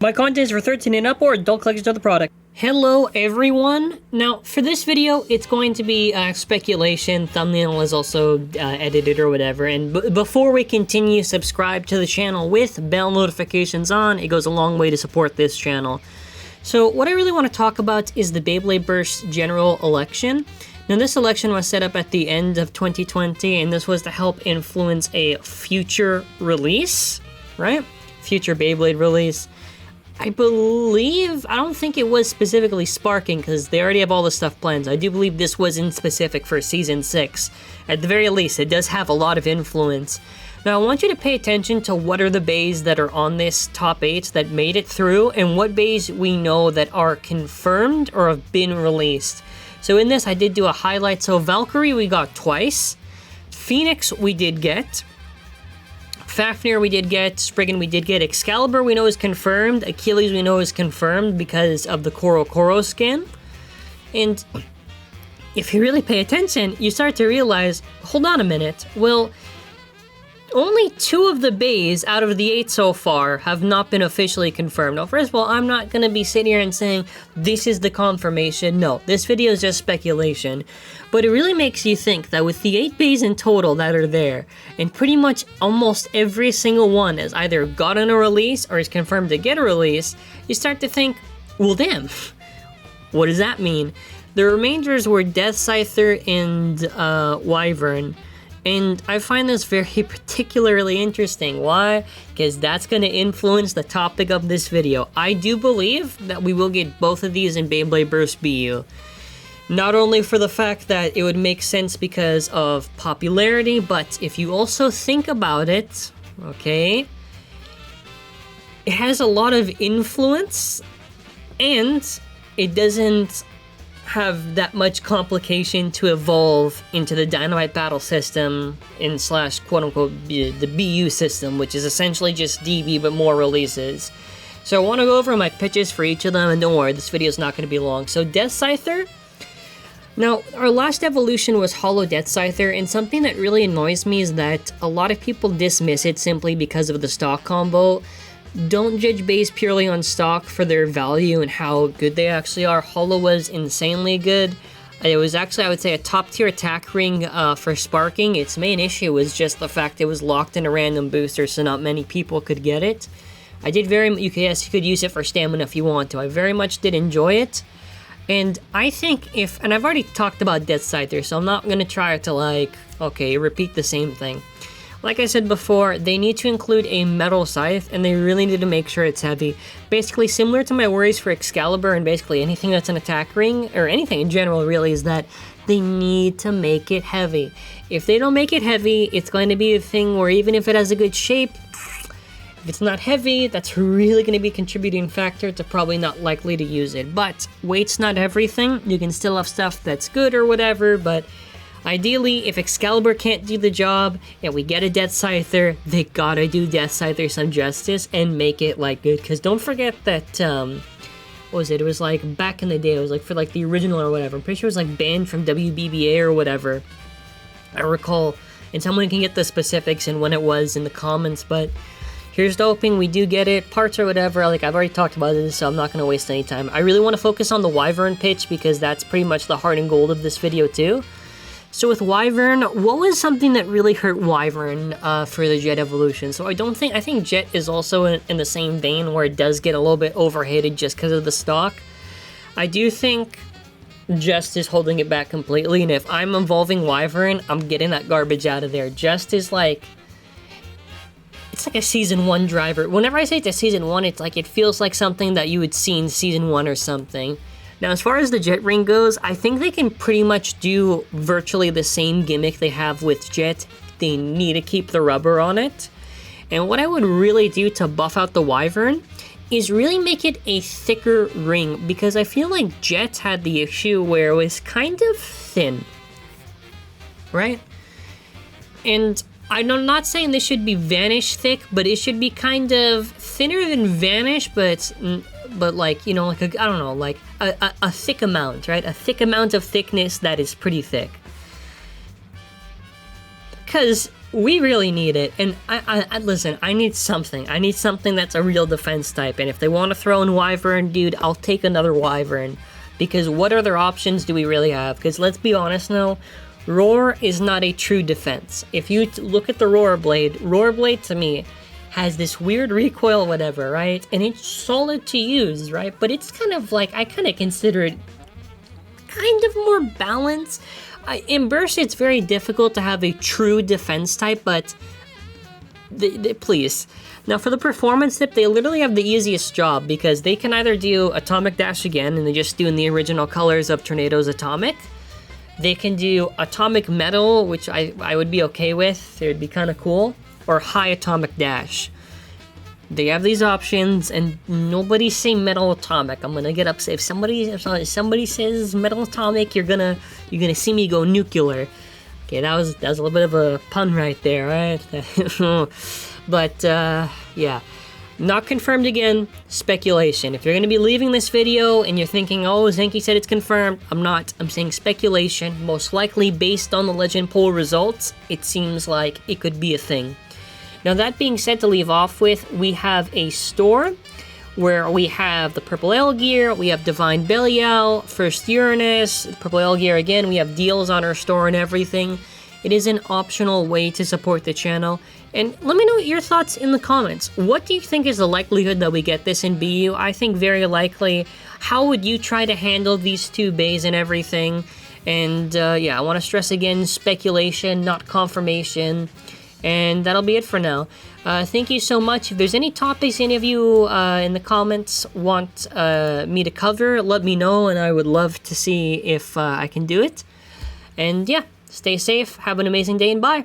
My content is for 13 and up or adult collectors of the product. Hello everyone. Now for this video, it's going to be speculation. Thumbnail is also edited or whatever. And before we continue, subscribe to the channel with bell notifications on. It goes a long way to support this channel. So what I really want to talk about is the Beyblade Burst General Election. Now this election was set up at the end of 2020, and this was to help influence a future release, right? Future Beyblade release. I don't think it was specifically Sparking, because they already have all the stuff planned. I do believe this was in specific for Season 6. At the very least, it does have a lot of influence. Now, I want you to pay attention to what are the bays that are on this top 8 that made it through, and what bays we know that are confirmed or have been released. So in this, I did do a highlight. So Valkyrie we got twice. Phoenix we did get. Fafnir we did get, Spriggan we did get, Excalibur we know is confirmed, Achilles we know is confirmed because of the Koro skin. And if you really pay attention, you start to realize, hold on a minute, well, only 2 of the bays out of the 8 so far have not been officially confirmed. Now, first of all, I'm not going to be sitting here and saying, this is the confirmation. No, this video is just speculation. But it really makes you think that with the 8 bays in total that are there, and pretty much almost every single one has either gotten a release or is confirmed to get a release, you start to think, well, damn, what does that mean? The remainders were Death Scyther and Wyvern. And I find this very particularly interesting. Why? Because that's going to influence the topic of this video. I do believe that we will get both of these in Beyblade Burst BU. Not only for the fact that it would make sense because of popularity, but if you also think about it, okay, it has a lot of influence, and it doesn't have that much complication to evolve into the Dynamite Battle system in / quote-unquote the BU system, which is essentially just DB but more releases. So I want to go over my pitches for each of them, and don't worry, this video is not going to be long. So Death Scyther. Now, our last evolution was Hollow Death Scyther, and something that really annoys me is that a lot of people dismiss it simply because of the stock combo. Don't judge bays purely on stock for their value and how good they actually are. Hollow was insanely good. It was actually, I would say, a top-tier attack ring for Sparking. Its main issue was just the fact it was locked in a random booster, so not many people could get it. You could use it for stamina if you want to. I very much did enjoy it. And I think and I've already talked about Death Scyther, so I'm not going to try to, repeat the same thing. Like I said before, they need to include a metal scythe, and they really need to make sure it's heavy. Basically, similar to my worries for Excalibur and basically anything that's an attack ring, or anything in general really, is that they need to make it heavy. If they don't make it heavy, it's going to be a thing where even if it has a good shape, if it's not heavy, that's really going to be a contributing factor to probably not likely to use it. But weight's not everything. You can still have stuff that's good or whatever, but ideally, if Excalibur can't do the job and we get a Death Scyther, they gotta do Death Scyther some justice and make it good. Because don't forget that, what was it? It was back in the day, it was for the original or whatever. I'm pretty sure it was banned from WBBA or whatever. I recall, and someone can get the specifics and when it was in the comments, but here's to hoping we do get it. Parts or whatever, I've already talked about this, so I'm not gonna waste any time. I really want to focus on the Wyvern pitch because that's pretty much the heart and gold of this video too. So with Wyvern, what was something that really hurt Wyvern for the Jet evolution? So I think Jet is also in the same vein where it does get a little bit overhated just because of the stock. I do think Just is holding it back completely, and if I'm evolving Wyvern, I'm getting that garbage out of there. Just is it's like a Season 1 driver. Whenever I say it's a Season 1, it's it feels like something that you would see in Season 1 or something. Now, as far as the Jet ring goes, I think they can pretty much do virtually the same gimmick they have with Jet. They need to keep the rubber on it. And what I would really do to buff out the Wyvern is really make it a thicker ring, because I feel like Jet had the issue where it was kind of thin, right? And I'm not saying this should be Vanish thick, but it should be kind of thinner than Vanish, but a thick amount, right? A thick amount of thickness that is pretty thick. Because we really need it. And I listen, I need something. I need something that's a real defense type. And if they want to throw in Wyvern, dude, I'll take another Wyvern. Because what other options do we really have? Because let's be honest now, Roar is not a true defense. If you look at the Roar Blade to me has this weird recoil, whatever, right? And it's solid to use, right? But it's kind of like, I kind of consider it kind of more balanced. In Burst, it's very difficult to have a true defense type, but please. Now for the performance tip, they literally have the easiest job because they can either do Atomic Dash again, and they just do in the original colors of Tornado's Atomic. They can do Atomic Metal, which I would be okay with. It would be kind of cool. Or High Atomic Dash. They have these options, and nobody say Metal Atomic. I'm gonna get upset if somebody says Metal Atomic. You're gonna see me go nuclear. Okay, that was a little bit of a pun right there, right? But yeah, not confirmed again. Speculation. If you're gonna be leaving this video and you're thinking, oh, Zenki said it's confirmed, I'm not. I'm saying speculation. Most likely based on the Legend poll results, it seems like it could be a thing. Now that being said, to leave off with, we have a store where we have the Purple Elgear, we have Divine Belial, First Uranus, Purple Elgear again, we have deals on our store and everything. It is an optional way to support the channel. And let me know your thoughts in the comments. What do you think is the likelihood that we get this in BU? I think very likely. How would you try to handle these two bays and everything? And yeah, I want to stress again, speculation, not confirmation. And that'll be it for now. Thank you so much. If there's any topics any of you in the comments want me to cover, let me know, and I would love to see if I can do it. And yeah, stay safe, have an amazing day, and bye!